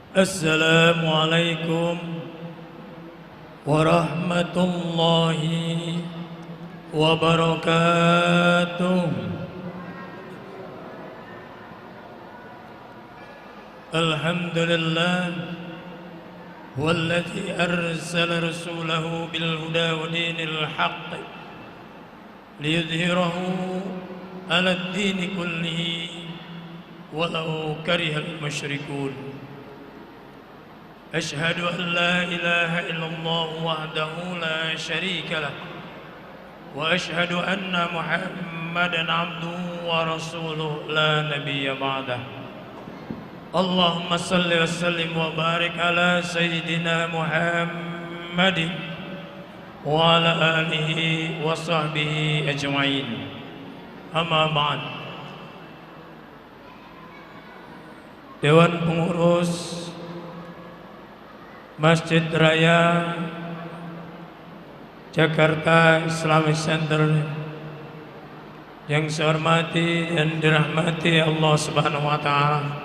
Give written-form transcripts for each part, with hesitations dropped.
Assalamualaikum warahmatullahi wabarakatuh. Alhamdulillah walladzi arsala rasulahu bil huda wa dinil haqq liyudhhirahu 'ala ad-dini kullihi walau karihal musyrikun. أشهد أن لا إله إلا الله وحده لا شريك له وأشهد أن محمدا عبده ورسوله لا نبي بعده. اللهم صل وسلم وبارك على سيدنا محمد وعلى آله وصحبه أجمعين. أما بعد. Dewan Pengurus Masjid Raya Jakarta Islamic Center yang saya hormati dan dirahmati Allah Subhanahu wa taala,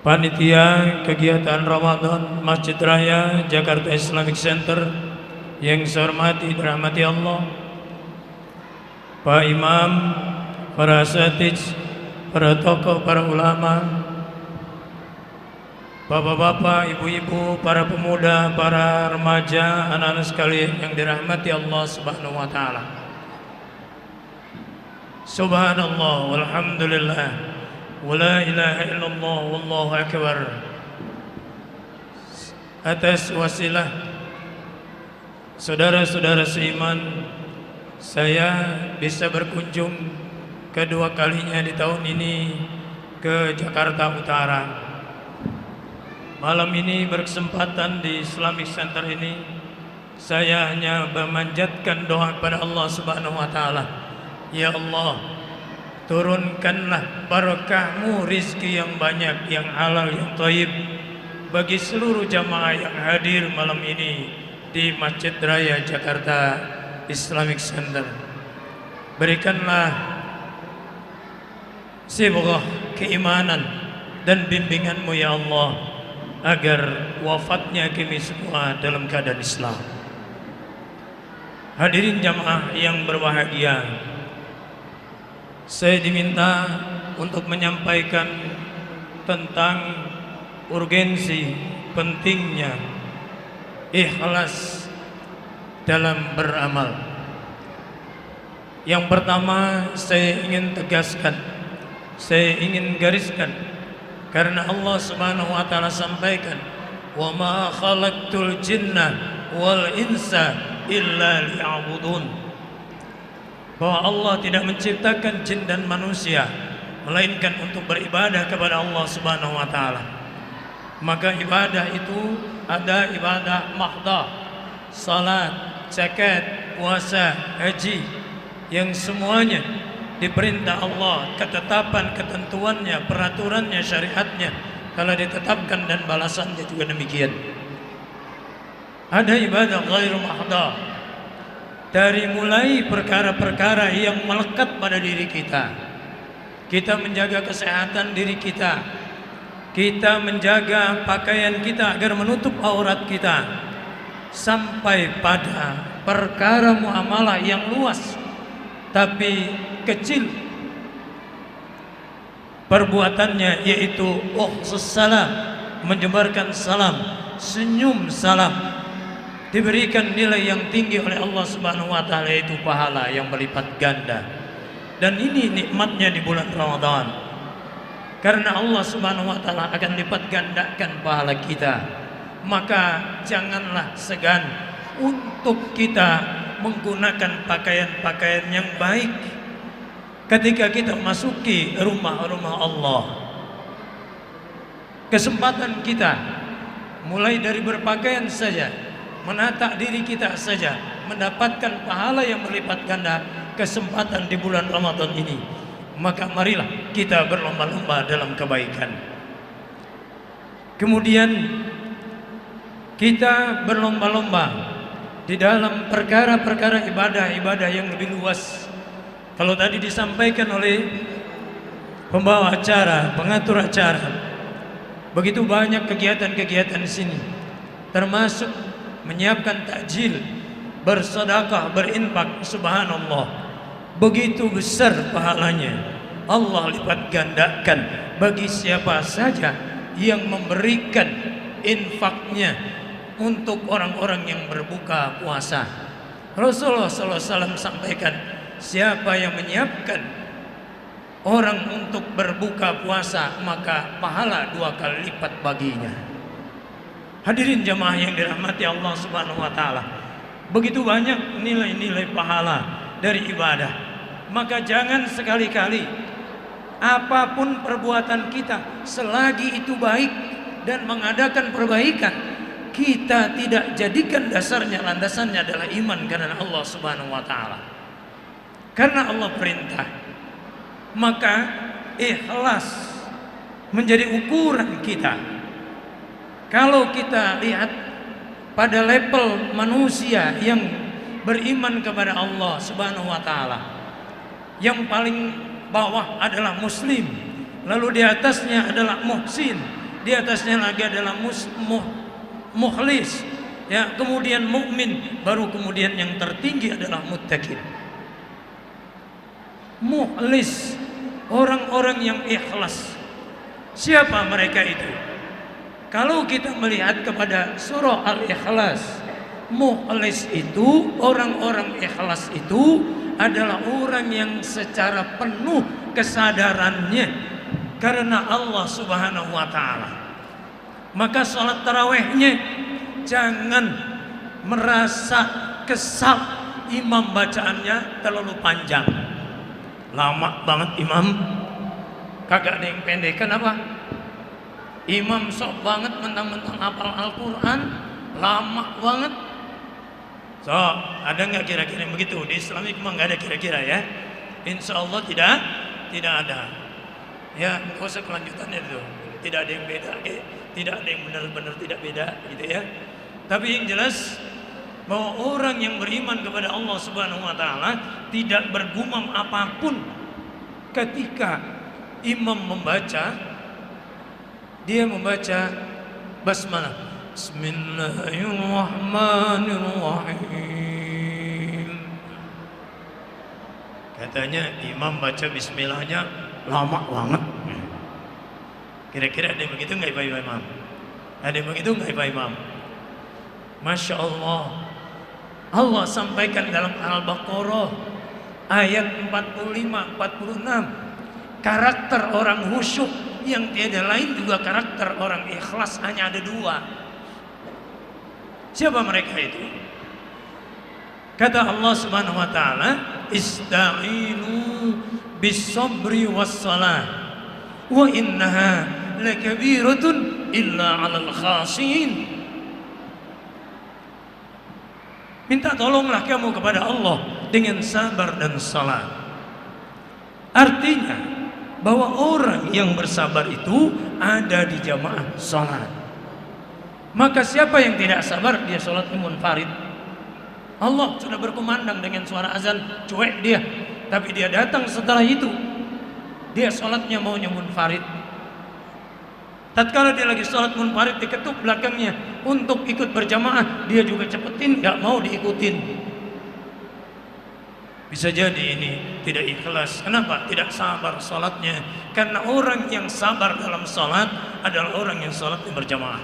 panitia kegiatan Ramadan Masjid Raya Jakarta Islamic Center yang saya hormati dan dirahmati Allah, Pak Imam, para asatidz, para tokoh, para ulama, bapak-bapak, ibu-ibu, para pemuda, para remaja, anak-anak sekalian yang dirahmati Allah Subhanahu wa taala. Subhanallah walhamdulillah wa la ilaha illallah wallahu akbar. Atas wasilah saudara-saudara seiman, saya bisa berkunjung kedua kalinya di tahun ini ke Jakarta Utara. Malam ini berkesempatan di Islamic Center ini, saya hanya memanjatkan doa kepada Allah Subhanahu wa taala. Ya Allah, turunkanlah barakahmu, rizki yang banyak, yang halal, yang thayyib bagi seluruh jamaah yang hadir malam ini di Masjid Raya Jakarta Islamic Center. Berikanlah sibghah keimanan dan bimbinganmu ya Allah, agar wafatnya kami semua dalam keadaan Islam. Hadirin jamaah yang berbahagia, saya diminta untuk menyampaikan tentang urgensi pentingnya ikhlas dalam beramal. Yang pertama saya ingin tegaskan, saya ingin gariskan, karena Allah Subhanahu wa taala sampaikan, "Wa ma khalaqtul jinna wal insa illa liya'budun." Bahwa Allah tidak menciptakan jin dan manusia melainkan untuk beribadah kepada Allah Subhanahu wa taala. Maka ibadah itu ada ibadah mahdhah, salat, zakat, puasa, haji, yang semuanya diperintah Allah, ketetapan, ketentuannya, peraturannya, syariatnya kalau ditetapkan, dan balasannya juga demikian. Ada ibadah ghairu mahdhah, dari mulai perkara-perkara yang melekat pada diri kita. Kita menjaga kesehatan diri kita, kita menjaga pakaian kita agar menutup aurat kita, sampai pada perkara muamalah yang luas tapi kecil perbuatannya, yaitu salam, menyebarkan salam, senyum salam, diberikan nilai yang tinggi oleh Allah Subhanahu wa taala, yaitu pahala yang berlipat ganda. Dan ini nikmatnya di bulan Ramadan, karena Allah Subhanahu wa taala akan lipat gandakan pahala kita. Maka janganlah segan untuk kita menggunakan pakaian-pakaian yang baik ketika kita masuki rumah-rumah Allah. Kesempatan kita mulai dari berpakaian saja, menata diri kita saja, mendapatkan pahala yang berlipat ganda. Kesempatan di bulan Ramadan ini, maka marilah kita berlomba-lomba dalam kebaikan. Kemudian kita berlomba-lomba di dalam perkara-perkara ibadah-ibadah yang lebih luas. Kalau tadi disampaikan oleh pembawa acara, pengatur acara. Begitu banyak kegiatan-kegiatan di sini, termasuk menyiapkan takjil, bersedekah, berinfak. Subhanallah, begitu besar pahalanya. Allah lipat gandakan bagi siapa saja yang memberikan infaknya untuk orang-orang yang berbuka puasa. Rasulullah SAW sampaikan, siapa yang menyiapkan orang untuk berbuka puasa, maka pahala 2 kali lipat baginya. Hadirin jamaah yang dirahmati Allah Subhanahu wa taala, begitu banyak nilai-nilai pahala dari ibadah. Maka jangan sekali-kali apapun perbuatan kita, selagi itu baik dan mengadakan perbaikan, kita tidak jadikan dasarnya, landasannya adalah iman karena Allah Subhanahu wa taala. Karena Allah perintah, maka ikhlas menjadi ukuran kita. Kalau kita lihat pada level manusia yang beriman kepada Allah Subhanahu wa taala, yang paling bawah adalah muslim, lalu di atasnya adalah muhsin, di atasnya lagi adalah mukhlis, ya, kemudian mukmin, baru kemudian yang tertinggi adalah muttaqin. Mukhlis, orang-orang yang ikhlas. Siapa mereka itu? Kalau kita melihat kepada surah Al-Ikhlas, mukhlis itu, orang-orang ikhlas itu adalah orang yang secara penuh kesadarannya karena Allah Subhanahu wa taala. Maka sholat tarawihnya jangan merasa kesal imam bacaannya terlalu panjang, lama banget imam, kagak ada yang pendek. Kenapa? Imam sok banget mentang-mentang hafal Al-Quran, lama banget. So, ada nggak kira-kira begitu? Di Islam memang nggak ada kira-kira ya. Insya Allah tidak ada. Ya, nggak usah kelanjutannya itu. Tidak ada yang beda, tidak ada yang benar-benar tidak beda, gitu ya. Tapi yang jelas bahwa orang yang beriman kepada Allah Subhanahu wa taala tidak bergumam apapun ketika imam membaca. Dia membaca basmalah, Bismillahirrahmanirrahim. Katanya imam baca bismillahnya lama banget. Kira-kira ada yang begitu nggak Pak Imam? Ada yang begitu nggak Pak Imam? Masya Allah. Allah sampaikan dalam Al-Baqarah ayat 45-46, karakter orang khusyuk yang tiada lain juga karakter orang ikhlas, hanya ada 2. Siapa mereka itu? Kata Allah Subhanahu wa taala, ista'inu bis-sabri was-salah wa innaha lakabiratun illa 'alal khashin. Minta tolonglah kamu kepada Allah dengan sabar dan salat. Artinya bahwa orang yang bersabar itu ada di jamaah salat. Maka siapa yang tidak sabar, dia salat munfarid. Allah sudah berkumandang dengan suara azan, cuek dia, tapi dia datang setelah itu, dia salatnya maunya munfarid. Tatkala dia lagi salat munfarid, diketuk belakangnya untuk ikut berjamaah, dia juga cepetin, gak mau diikutin. Bisa jadi ini tidak ikhlas. Kenapa? Tidak sabar salatnya. Karena orang yang sabar dalam salat adalah orang yang salatnya berjamaah.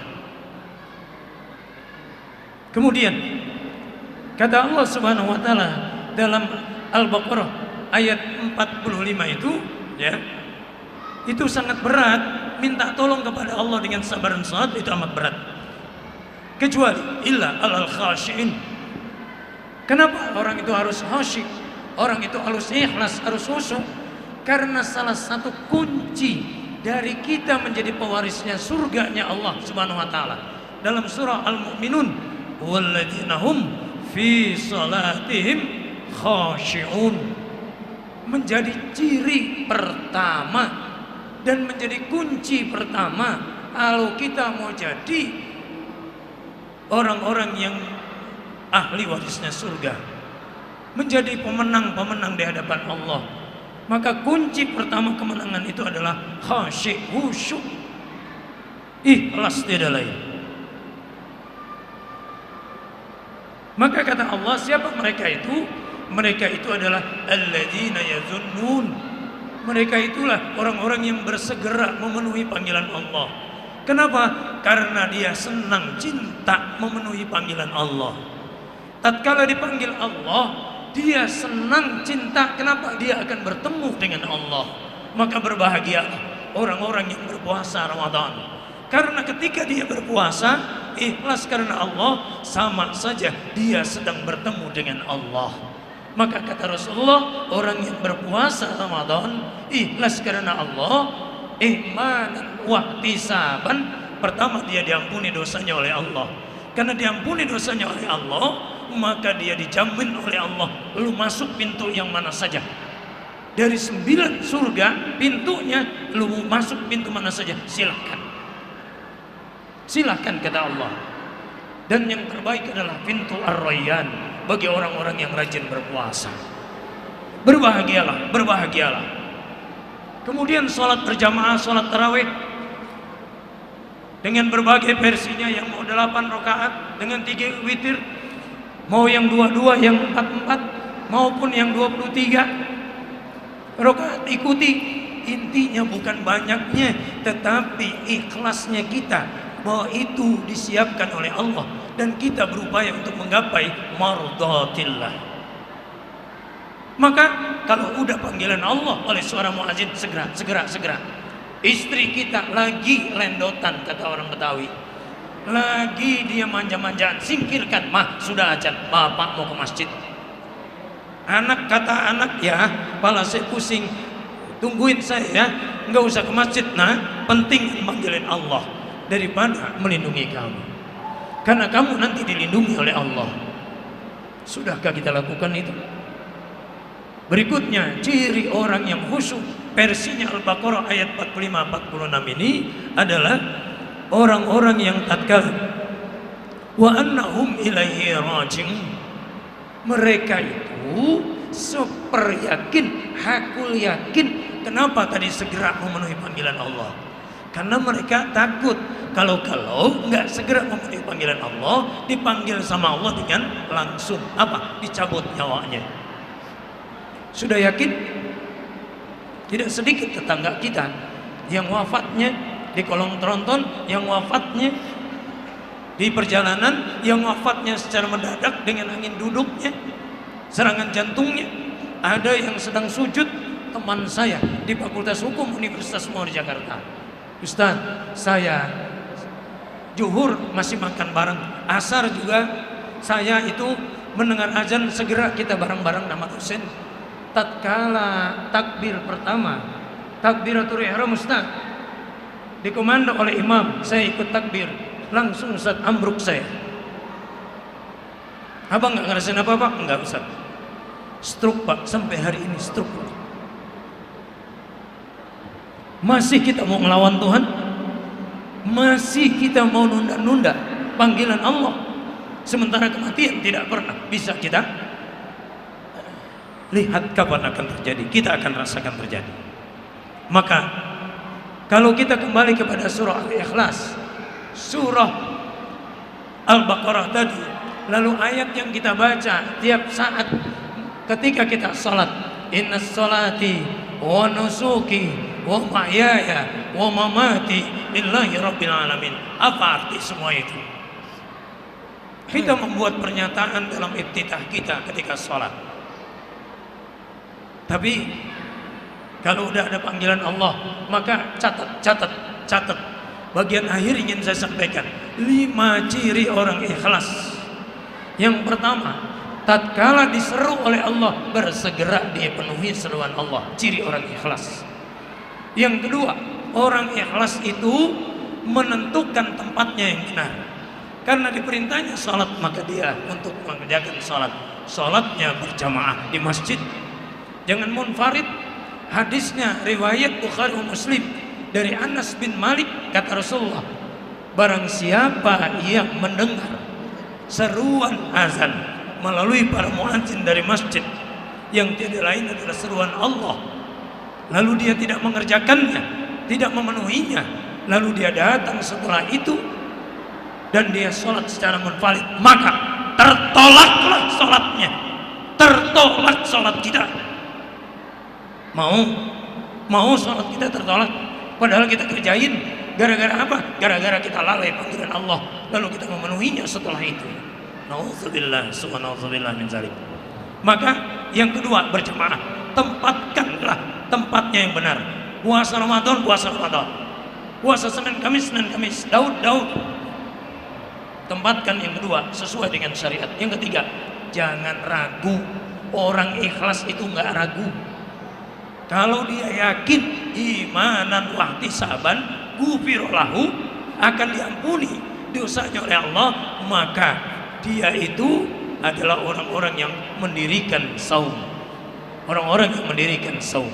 Kemudian kata Allah Subhanahu wa taala dalam Al-Baqarah ayat 45 itu, ya, itu sangat berat. Minta tolong kepada Allah dengan sabar dan salat itu amat berat. Kecuali illa alal khashiin. Kenapa orang itu harus khasyik? Orang itu harus ikhlas, harus khusyuk. Karena salah satu kunci dari kita menjadi pewarisnya surganya Allah Subhanahu wa taala dalam surah Al-Mu'minun, walladzina hum fi salatihim khashi'un, menjadi ciri pertama dan menjadi kunci pertama kalau kita mau jadi orang-orang yang ahli warisnya surga, menjadi pemenang-pemenang di hadapan Allah, Maka kunci pertama kemenangan itu adalah khasyik, khusyuk, ikhlas, tiada lain. Maka kata Allah, siapa mereka itu? Mereka itu adalah alladzina yazunnun. Mereka itulah orang-orang yang bersegera memenuhi panggilan Allah. Kenapa? Karena dia senang, cinta memenuhi panggilan Allah. Tatkala dipanggil Allah, dia senang, cinta. Kenapa? Dia akan bertemu dengan Allah. Maka berbahagialah orang-orang yang berpuasa Ramadan. Karena ketika dia berpuasa ikhlas karena Allah, sama saja dia sedang bertemu dengan Allah. Maka kata Rasulullah, orang yang berpuasa Ramadan ikhlas karena Allah, imanan wa ihtisaban, pertama dia diampuni dosanya oleh Allah. Karena diampuni dosanya oleh Allah, maka dia dijamin oleh Allah, lu masuk pintu yang mana saja. Dari 9 surga pintunya, lu masuk pintu mana saja, silahkan. Silahkan kata Allah. Dan yang terbaik adalah pintu Ar-Rayyan bagi orang-orang yang rajin berpuasa. Berbahagialah, berbahagialah. Kemudian sholat berjamaah, sholat tarawih dengan berbagai versinya, yang mau 8 rakaat dengan 3 witir, mau yang 22, yang 44, maupun yang 23 rakaat, ikuti. Intinya bukan banyaknya, tetapi ikhlasnya kita bahwa itu disiapkan oleh Allah dan kita berupaya untuk menggapai mardatillah. Maka kalau udah panggilan Allah oleh suara muadzin, segera. Istri kita lagi lendotan, kata orang Betawi, lagi dia manja-manjaan, singkirkan, mah sudah azan, bapak mau ke masjid. Anak, kata anak, ya kepala saya pusing, tungguin saya ya, nggak usah ke masjid. Nah, penting manggilin Allah daripada melindungi kamu, karena kamu nanti dilindungi oleh Allah. Sudahkah kita lakukan itu? Berikutnya, ciri orang yang khusyuk, versinya Al-Baqarah ayat 45-46 ini adalah orang-orang yang tatkala wa annahum ilaihi raji'un, mereka itu super yakin, hakul yakin. Kenapa tadi segera memenuhi panggilan Allah? Karena mereka takut kalau nggak segera memenuhi panggilan Allah, dipanggil sama Allah dengan langsung apa? Dicabut nyawanya. Sudah yakin? Tidak sedikit tetangga kita yang wafatnya di kolong tronton, yang wafatnya di perjalanan, yang wafatnya secara mendadak dengan angin duduknya, serangan jantungnya. Ada yang sedang sujud, teman saya di Fakultas Hukum Universitas Muhammad Jakarta. Ustaz, saya zuhur masih makan bareng, asar juga saya itu mendengar azan, segera kita bareng-bareng nama dosen. Tatkala takbir pertama, takbiratul ihram Ustaz, dikomando oleh imam, saya ikut takbir, langsung Ustaz ambruk saya. Abang nggak ngerasain apa-apa? Enggak Ustaz. Stroke Pak, sampai hari ini stroke Pak. Masih kita mau melawan Tuhan? Masih kita mau nunda-nunda panggilan Allah? Sementara kematian tidak pernah bisa kita lihat kapan akan terjadi, kita akan rasakan terjadi. Maka kalau kita kembali kepada surah Al-Ikhlas, surah Al-Baqarah tadi, lalu ayat yang kita baca tiap saat ketika kita salat, innas salati wa nusuki wa mahyaya wa mamati lillahi rabbil alamin. Apa arti semua itu? Kita membuat pernyataan dalam iftitah kita ketika sholat, tapi kalau udah ada panggilan Allah, maka catat. Bagian akhir ingin saya sampaikan 5 ciri orang ikhlas. Yang pertama, tatkala diseru oleh Allah, bersegera dipenuhi seruan Allah, ciri orang ikhlas. Yang kedua, orang ikhlas itu menentukan tempatnya yang benar. Karena diperintahnya salat, maka dia untuk mengerjakan salat, salatnya berjamaah di masjid, jangan munfarid. Hadisnya riwayat Bukhari dan Muslim dari Anas bin Malik, kata Rasulullah, barang siapa yang mendengar seruan azan melalui para muadzin dari masjid, yang tiada lain adalah seruan Allah, lalu dia tidak mengerjakannya, tidak memenuhinya, lalu dia datang setelah itu dan dia sholat secara munfarid, maka tertolaklah sholatnya, tertolak sholat kita. Mau sholat kita tertolak, padahal kita kerjain. Gara-gara apa? Gara-gara kita lalai panggilan Allah, lalu kita memenuhinya setelah itu. Nauzubillah, subhanallah min zalik. Maka yang kedua, berjamaah. Tempatkanlah tempatnya yang benar. Puasa Ramadan, puasa Ramadan. Puasa Senin Kamis, Senin Kamis. Daud. Tempatkan yang kedua sesuai dengan syariat. Yang ketiga, jangan ragu. Orang ikhlas itu nggak ragu. Kalau dia yakin imanan wahtisaban gufirlahu, akan diampuni dosanya oleh Allah, maka dia itu adalah orang-orang yang mendirikan saum. Orang-orang yang mendirikan saum.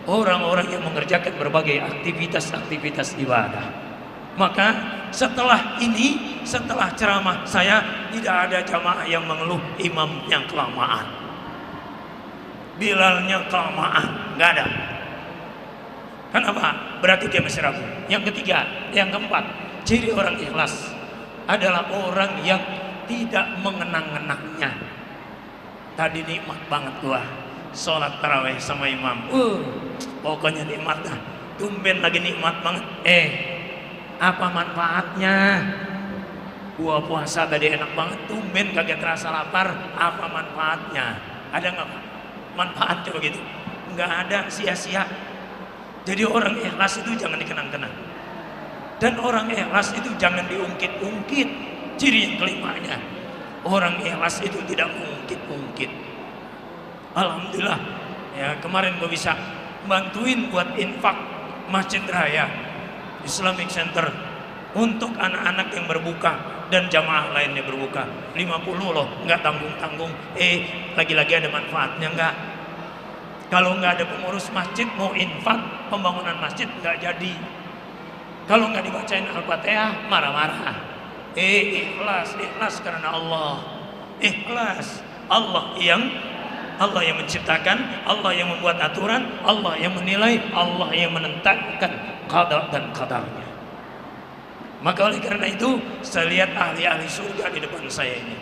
Orang-orang yang mengerjakan berbagai aktivitas-aktivitas ibadah. Maka setelah ini, setelah ceramah saya, tidak ada jamaah yang mengeluh imam yang kelamaan, Bilalnya kelamaan, nggak ada. Kenapa? Berarti dia masih ragu. Yang ketiga, yang keempat, ciri orang ikhlas adalah orang yang tidak mengenang-enangnya. Tadi nikmat banget gua sholat taraweh sama imam, pokoknya nikmat dah. Tumben lagi nikmat banget. Apa manfaatnya? Gua puasa tadi enak banget, tumben kagak terasa lapar. Apa manfaatnya? Ada nggak manfaat coba gitu? Nggak ada, sia-sia. Jadi orang ikhlas itu jangan dikenang-kenang, dan orang ikhlas itu jangan diungkit-ungkit. Ciri yang kelimanya, orang ikhlas itu tidak mengungkit-ungkit. Alhamdulillah ya, kemarin gue bisa bantuin buat infak Masjid Raya Islamic Center untuk anak-anak yang berbuka dan jamaah lainnya berbuka. 50 loh, nggak tanggung-tanggung. Lagi-lagi ada manfaatnya nggak? Kalau nggak ada pengurus masjid mau infak pembangunan masjid nggak jadi. Kalau nggak dibacain Al-Fatihah marah-marah. Ikhlas karena Allah. Ikhlas. Allah yang menciptakan, Allah yang membuat aturan, Allah yang menilai, Allah yang menentukan qada dan qadarnya. Maka oleh karena itu saya lihat ahli-ahli surga di depan saya ini.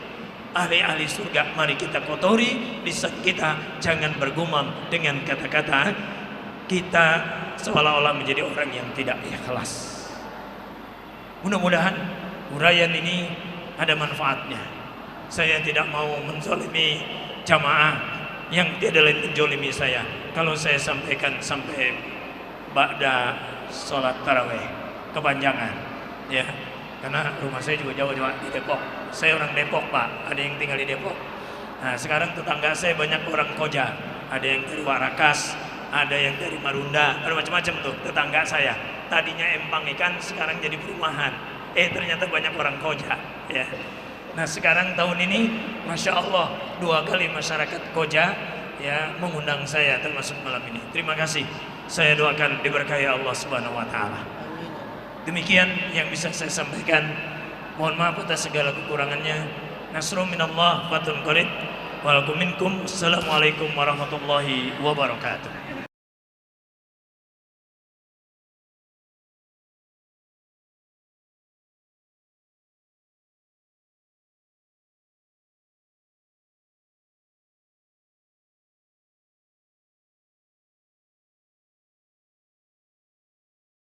Ahli-ahli surga, mari kita kotori lisan kita, jangan bergumam dengan kata-kata kita seolah-olah menjadi orang yang tidak ikhlas. Mudah-mudahan uraian ini ada manfaatnya. Saya tidak mau menzalimi jamaah yang tiada lain menjolimi saya. Kalau saya sampaikan sampai ba'da sholat taraweh kepanjangan, ya, karena rumah saya juga jauh di Depok. Saya orang Depok Pak, ada yang tinggal di Depok. Nah sekarang tetangga saya banyak orang Koja, ada yang dari Warakas, ada yang dari Marunda, ada macam-macam tuh tetangga saya. Tadinya empang ikan, sekarang jadi perumahan. Ternyata banyak orang Koja, ya. Nah sekarang tahun ini, masya Allah, 2 kali masyarakat Koja ya mengundang saya termasuk malam ini. Terima kasih. Saya doakan diberkahi Allah Subhanahu Wa Taala. Demikian yang bisa saya sampaikan. Mohon maaf atas segala kekurangannya. Nasrun minallah, fatun qarib. Walakum minkum. Assalamualaikum warahmatullahi wabarakatuh.